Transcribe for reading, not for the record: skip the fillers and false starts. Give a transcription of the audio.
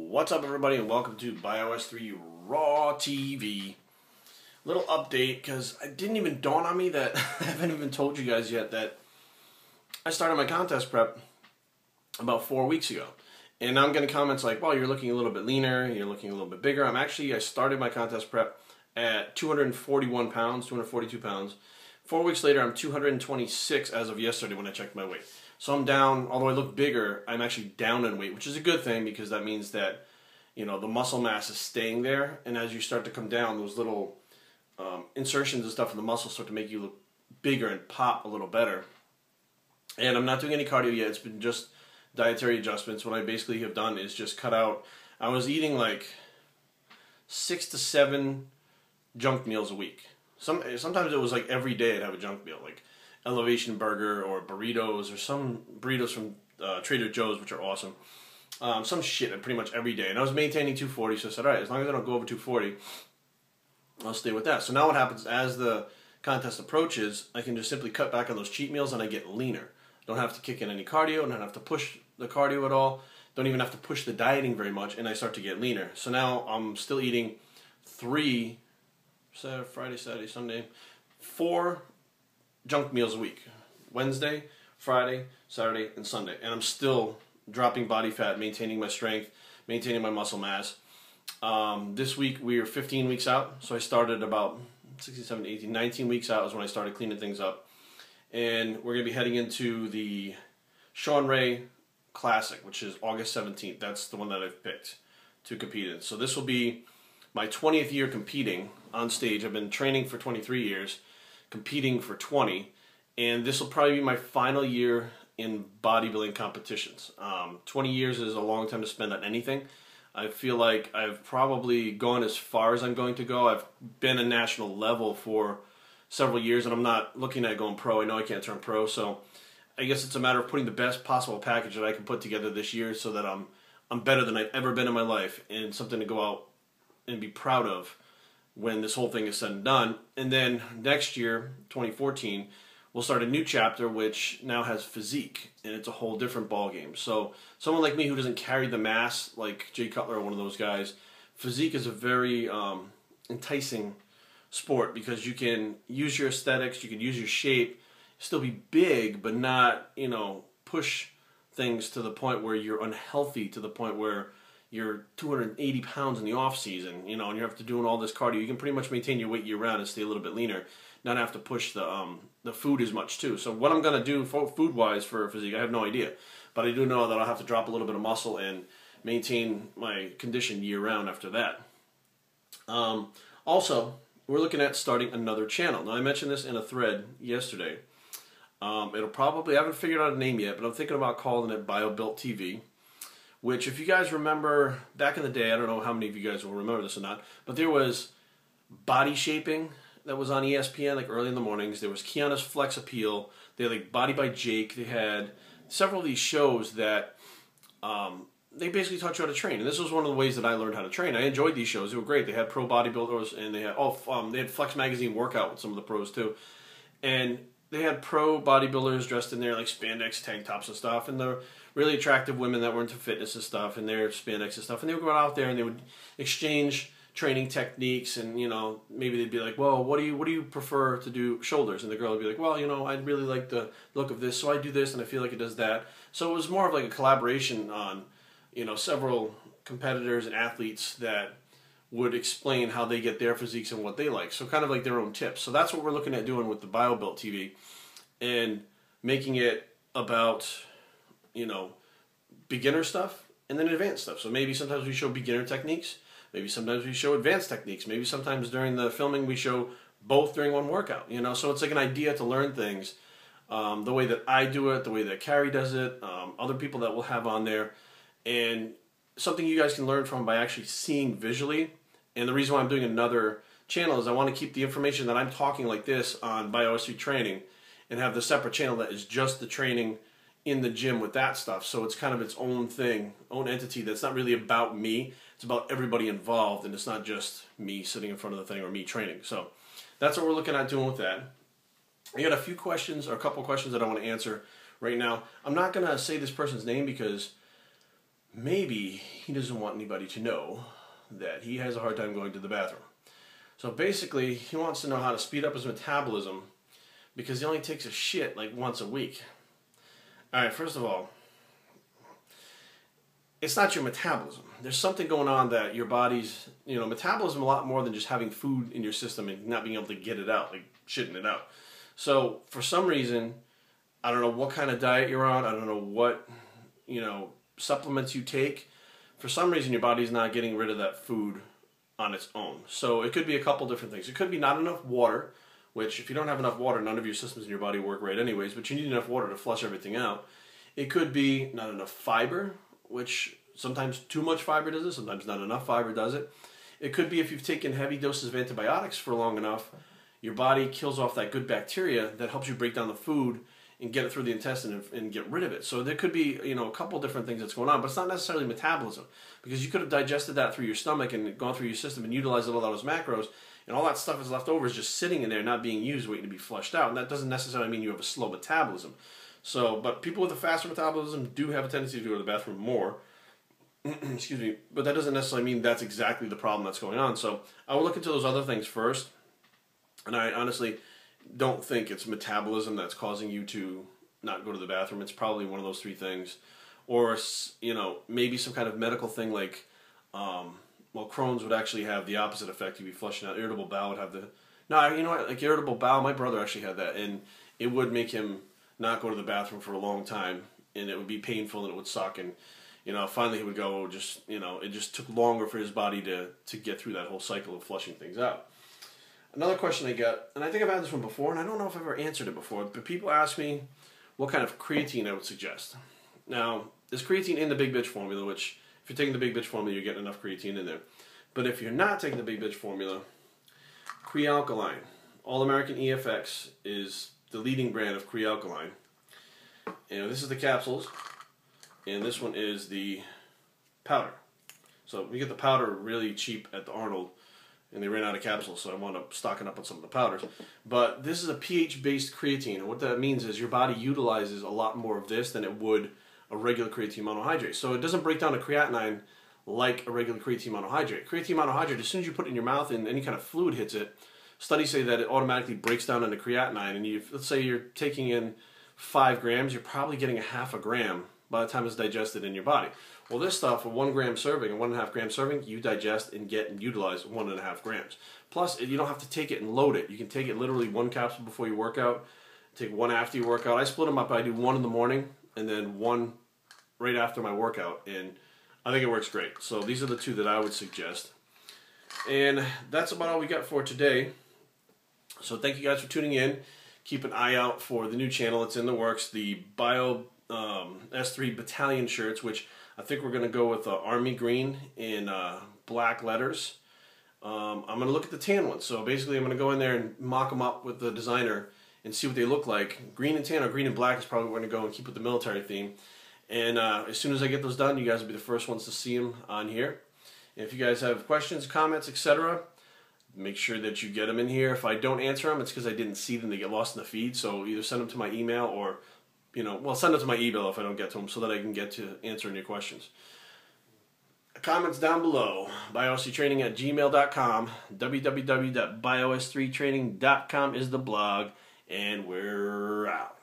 What's up, everybody, and welcome to BioS3 Raw TV. Little update, because it didn't even dawn on me that I haven't even told you guys yet that I started my contest prep about 4 weeks ago. And now I'm getting comments like, well, you're looking a little bit leaner, you're looking a little bit bigger. I started my contest prep at 241 pounds, 242 pounds. 4 weeks later, I'm 226 as of yesterday when I checked my weight. So I'm down, although I look bigger, I'm actually down in weight, which is a good thing because that means that, you know, the muscle mass is staying there. And as you start to come down, those little insertions and stuff in the muscle start to make you look bigger and pop a little better. And I'm not doing any cardio yet. It's been just dietary adjustments. What I basically have done is just cut out, I was eating like 6 to 7 junk meals a week. Sometimes it was like every day I'd have a junk meal, like Elevation Burger or burritos or some burritos from Trader Joe's, which are awesome. Some shit pretty much every day. And I was maintaining 240, so I said, all right, as long as I don't go over 240, I'll stay with that. So now what happens, as the contest approaches, I can just simply cut back on those cheat meals and I get leaner. Don't have to kick in any cardio, don't have to push the cardio at all, don't even have to push the dieting very much, and I start to get leaner. So now I'm still eating 4 junk meals a week. Wednesday, Friday, Saturday, and Sunday. And I'm still dropping body fat, maintaining my strength, maintaining my muscle mass. This week we are 15 weeks out, so I started about 16, 17, 18, 19 weeks out is when I started cleaning things up. And we're going to be heading into the Sean Ray Classic, which is August 17th. That's the one that I've picked to compete in. So this will be my 20th year competing on stage. I've been training for 23 years, competing for 20, and this will probably be my final year in bodybuilding competitions. 20 years is a long time to spend on anything. I feel like I've probably gone as far as I'm going to go. I've been a national level for several years, and I'm not looking at going pro. I know I can't turn pro, so I guess it's a matter of putting the best possible package that I can put together this year so that I'm better than I've ever been in my life, and something to go out and be proud of when this whole thing is said and done. And then next year, 2014, we'll start a new chapter which now has physique, and it's a whole different ball game. So someone like me who doesn't carry the mass like Jay Cutler or one of those guys, physique is a very enticing sport because you can use your aesthetics, you can use your shape, still be big, but not, you know, push things to the point where you're unhealthy, to the point where you're 280 pounds in the off season, you know, and you have to do all this cardio. You can pretty much maintain your weight year round and stay a little bit leaner, not have to push the food as much too. So what I'm gonna do food wise for physique, I have no idea, but I do know that I'll have to drop a little bit of muscle and maintain my condition year round after that. Also, we're looking at starting another channel. Now I mentioned this in a thread yesterday. It'll probably, I haven't figured out a name yet, but I'm thinking about calling it BioBuilt TV. Which, if you guys remember, back in the day, I don't know how many of you guys will remember this or not, but there was body shaping that was on ESPN like early in the mornings. There was Kiana's Flex Appeal. They had like Body by Jake. They had several of these shows that they basically taught you how to train. And this was one of the ways that I learned how to train. I enjoyed these shows. They were great. They had pro bodybuilders, and they had Flex Magazine workout with some of the pros too. And they had pro bodybuilders dressed in their like spandex tank tops and stuff, and the really attractive women that were into fitness and stuff, and their spandex and stuff, and they would go out there and they would exchange training techniques, and you know, maybe they'd be like, well, what do you prefer to do shoulders? And the girl would be like, well, you know, I really like the look of this, so I do this and I feel like it does that. So it was more of like a collaboration on, you know, several competitors and athletes that would explain how they get their physiques and what they like. So kind of like their own tips. So that's what we're looking at doing with the BioBuilt TV, and making it about, you know, beginner stuff and then advanced stuff. So maybe sometimes we show beginner techniques, maybe sometimes we show advanced techniques, maybe sometimes during the filming we show both during one workout, you know. So it's like an idea to learn things the way that I do it, the way that Carrie does it, other people that we'll have on there, and something you guys can learn from by actually seeing visually. And the reason why I'm doing another channel is I want to keep the information that I'm talking like this on BioS3 training and have the separate channel that is just the training in the gym with that stuff. So it's kind of its own thing, own entity that's not really about me. It's about everybody involved, and it's not just me sitting in front of the thing or me training. So that's what we're looking at doing with that. I got a few questions, or a couple questions that I want to answer right now. I'm not going to say this person's name because maybe he doesn't want anybody to know that he has a hard time going to the bathroom. So basically, he wants to know how to speed up his metabolism because he only takes a shit like once a week. Alright, first of all, it's not your metabolism. There's something going on that your body's, metabolism a lot more than just having food in your system and not being able to get it out, like shitting it out. So for some reason, I don't know what kind of diet you're on, I don't know what, supplements you take. For some reason, your body's not getting rid of that food on its own. So it could be a couple different things. It could be not enough water, which if you don't have enough water, none of your systems in your body work right anyways, but you need enough water to flush everything out. It could be not enough fiber, which sometimes too much fiber does it, sometimes not enough fiber does it. It could be if you've taken heavy doses of antibiotics for long enough, your body kills off that good bacteria that helps you break down the food and get it through the intestine and get rid of it. So there could be, a couple different things that's going on, but it's not necessarily metabolism, because you could have digested that through your stomach and gone through your system and utilized all those macros, and all that stuff is left over is just sitting in there not being used, waiting to be flushed out, and that doesn't necessarily mean you have a slow metabolism. So, but people with a faster metabolism do have a tendency to go to the bathroom more. Excuse me, but that doesn't necessarily mean that's exactly the problem that's going on. So I will look into those other things first, and I honestly don't think it's metabolism that's causing you to not go to the bathroom. It's probably one of those three things, or maybe some kind of medical thing like, Crohn's would actually have the opposite effect. You'd be flushing out. Irritable bowel would have the like irritable bowel. My brother actually had that, and it would make him not go to the bathroom for a long time, and it would be painful and it would suck, and finally he would go. It just took longer for his body to get through that whole cycle of flushing things out. Another question I get, and I think I've had this one before, and I don't know if I've ever answered it before, but people ask me what kind of creatine I would suggest. Now, there's creatine in the Big Bitch formula, which, if you're taking the Big Bitch formula, you're getting enough creatine in there. But if you're not taking the Big Bitch formula, Crealkaline, All American EFX, is the leading brand of Crealkaline. And this is the capsules, and this one is the powder. So we get the powder really cheap at the Arnold, and they ran out of capsules, so I wound up stocking up on some of the powders. But this is a pH-based creatine, and what that means is your body utilizes a lot more of this than it would a regular creatine monohydrate. So it doesn't break down to creatinine like a regular creatine monohydrate. Creatine monohydrate, as soon as you put it in your mouth and any kind of fluid hits it, studies say that it automatically breaks down into creatinine, and let's say you're taking in 5 grams, you're probably getting a half a gram by the time it's digested in your body. Well, this stuff, a 1 gram serving, a 1.5 gram serving, you digest and get and utilize 1.5 grams. Plus, you don't have to take it and load it. You can take it literally 1 capsule before you work out, take 1 after you work out. I split them up. I do 1 in the morning and then 1 right after my workout, and I think it works great. So these are the 2 that I would suggest. And that's about all we got for today. So thank you guys for tuning in. Keep an eye out for the new channel. It's in the works, the Bio S3 Battalion shirts, which I think we're going to go with army green in black letters. I'm going to look at the tan ones. So basically I'm going to go in there and mock them up with the designer and see what they look like. Green and tan or green and black is probably where we're going to go and keep with the military theme. And as soon as I get those done, you guys will be the first ones to see them on here. And if you guys have questions, comments, etc., make sure that you get them in here. If I don't answer them, it's because I didn't see them. They get lost in the feed. So either send them to my email or, send them to my email if I don't get to them so that I can get to answering your questions. Comments down below. bios3training@gmail.com. www.bios3training.com is the blog. And we're out.